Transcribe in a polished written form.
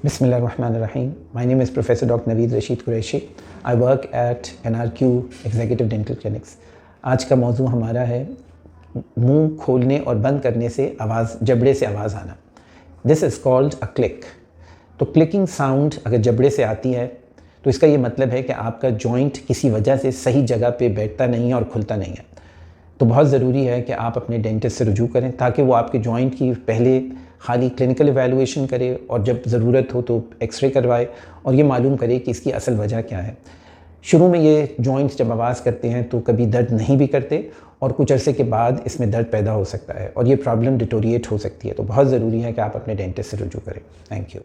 Bismillahirrahmanirrahim. My name is Professor Dr. Naveed Rashid Qureshi. I work at NRQ Executive Dental Clinics. आज का मौजू हमारा है मुंह खोलने और बंद करने से जबड़े से आवाज़ आना. This is called a click. तो क्लिकिंग साउंड अगर जबड़े से आती है तो इसका ये मतलब है कि आपका जॉइंट किसी वजह से सही जगह पे बैठता नहीं है और खुलता नहीं है. तो बहुत ज़रूरी है कि आप अपने डेंटिस्ट से रुजू करें ताकि वो आपके जॉइंट की पहले खाली क्लिनिकल इवैल्यूएशन करे और जब ज़रूरत हो तो एक्सरे करवाए और ये मालूम करे कि इसकी असल वजह क्या है. शुरू में ये जॉइंट्स जब आवाज़ करते हैं तो कभी दर्द नहीं भी करते और कुछ अरसे के बाद इसमें दर्द पैदा हो सकता है और ये प्रॉब्लम डिटोरिएट हो सकती है. तो बहुत ज़रूरी है कि आप अपने डेंटिस्ट से रुजू करें. Thank you.